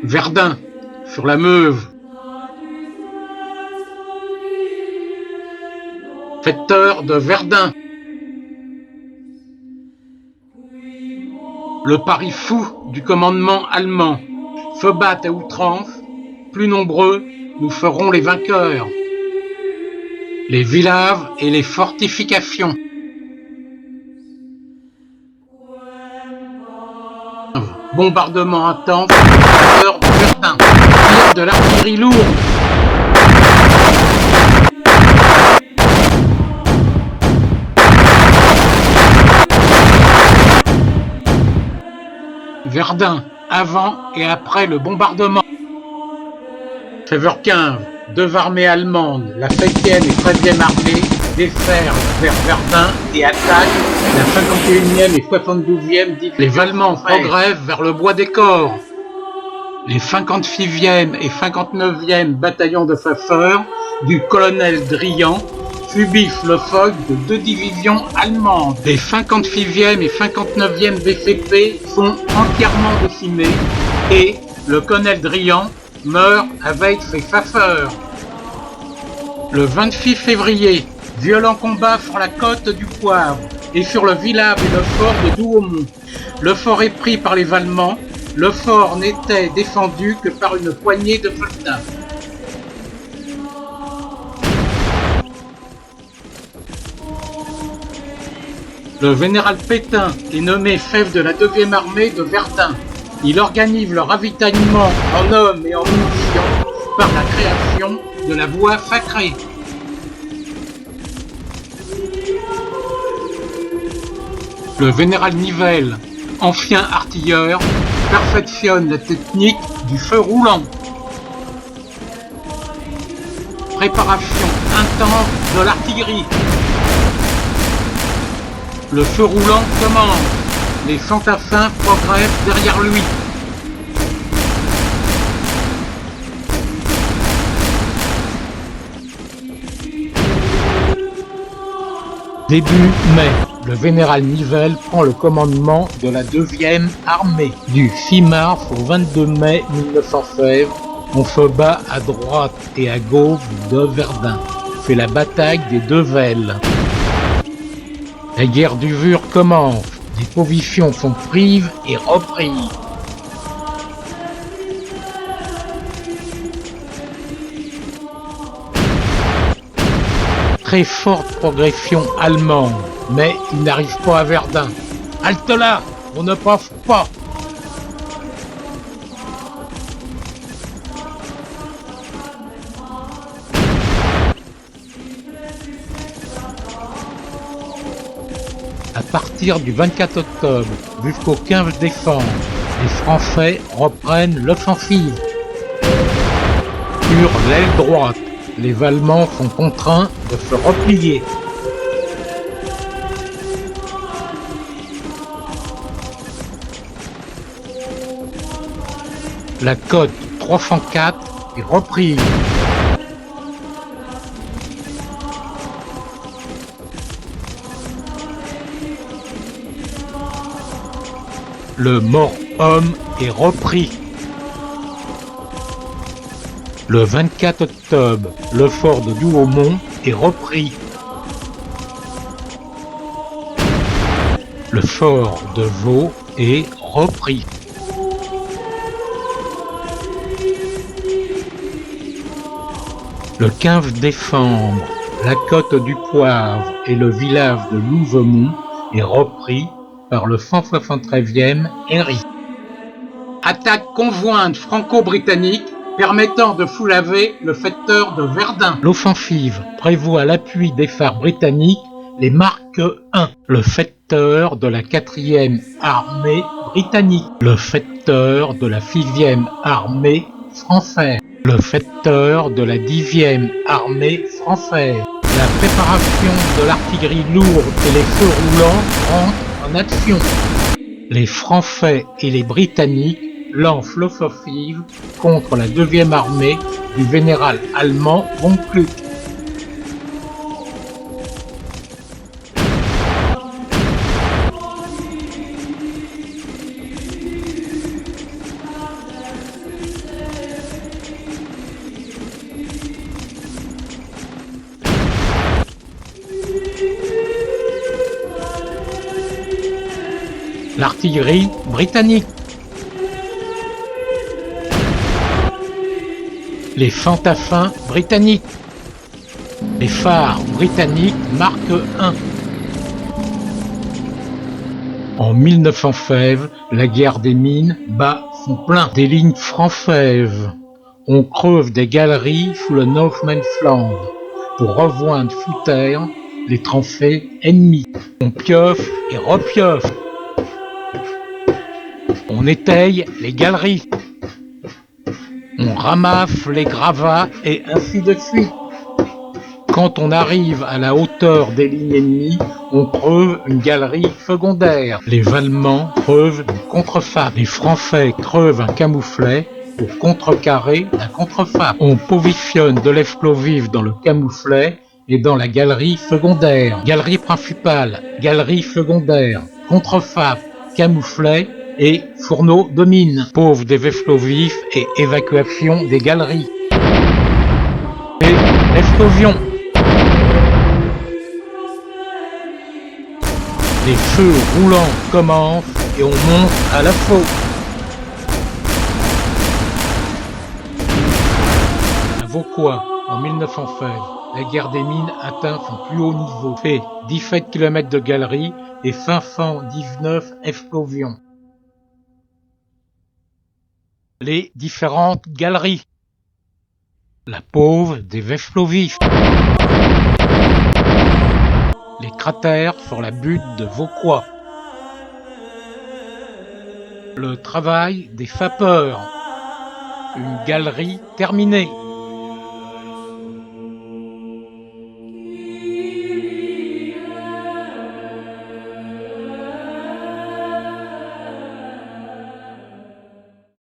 Verdun, sur la Meuve. Facteur de Verdun. Le pari fou du commandement allemand. Feu bat à outrance, plus nombreux, nous ferons les vainqueurs. Les villages et les fortifications. Bombardement intense, facteur de Verdun. Tir de l'artillerie lourde. Verdun, avant et après le bombardement. 13h15, deux armées allemandes, la 7e et 13e armée, desservent vers Verdun et attaquent la 51e et 72e division. Les Allemands progressent vers le bois des Corps. Les 56e et 59e bataillons de chasseurs du colonel Drian subissent le feu de deux divisions allemandes. Les 56e et 59e BCP sont entièrement décimés et le colonel Drian meurt avec ses chasseurs. Le 26 février, violents combats sur la côte du Poivre et sur le village et le fort de Douaumont. Le fort est pris par les Allemands. Le fort n'était défendu que par une poignée de soldats. Le général Pétain est nommé chef de la 2e armée de Verdun. Il organise le ravitaillement en hommes et en munitions par la création de la voie sacrée. Le général Nivelle, ancien artilleur, perfectionne la technique du feu roulant. Préparation intense de l'artillerie. Le feu roulant commence. Les fantassins progressent derrière lui. Début mai, le général Nivelle prend le commandement de la 2e armée. Du 6 mars au 22 mai 1916, on se bat à droite et à gauche de Verdun. C'est la bataille des deux Vesles. La guerre d'usure commence. Des positions sont prises et reprises. Très forte progression allemande, mais ils n'arrivent pas à Verdun. Halte là, on ne passe pas. À partir du 24 octobre jusqu'au 15 décembre, les Français reprennent l'offensive. Sur l'aile droite, les Allemands sont contraints de se replier. La côte 304 est reprise. Le Mort-Homme est repris. Le 24 octobre, le fort de Douaumont est repris. Le fort de Vaux est repris. Le 15 décembre, la côte du Poivre et le village de Louvemont est repris par le 173e Henry. Attaque conjointe franco-britannique permettant de soulager le secteur de Verdun. L'offensive prévoit l'appui des phares britanniques, les Mark I, le secteur de la 4e armée britannique, le secteur de la 6e armée française, le secteur de la 10e armée française. La préparation de l'artillerie lourde et les feux roulants entrent en action. Les Français et les Britanniques lancent l'offensive contre la 2e armée du général allemand von Kluck. l'artillerie britannique, les fantassins britanniques, les phares britanniques Mark I. En 1916, la guerre des mines bat son plein. Des lignes françaises. On creuse des galeries sous le No Man's Land pour rejoindre sous terre les tranchées ennemies. On pioche et repioche. On étaye les galeries. On ramasse les gravats et ainsi de suite. Quand on arrive à la hauteur des lignes ennemies, on creuse une galerie secondaire. Les Allemands creusent une contreface. Les Français creusent un camouflet pour contrecarrer la contreface. On positionne de l'explosif dans le camouflet et dans la galerie secondaire. Galerie principale, galerie secondaire, contreface, camouflet et fourneau de mine. Pose des explosifs et évacuation des galeries. Et explosion. Les feux roulants commencent et on monte à l'assaut. À Vauquois, en 1916, la guerre des mines atteint son plus haut niveau. Fait 17 km de galeries et 519 explosions. Les différentes galeries. La pose des explosifs. Les cratères sur la butte de Vauquois. Le travail des sapeurs. Une galerie terminée.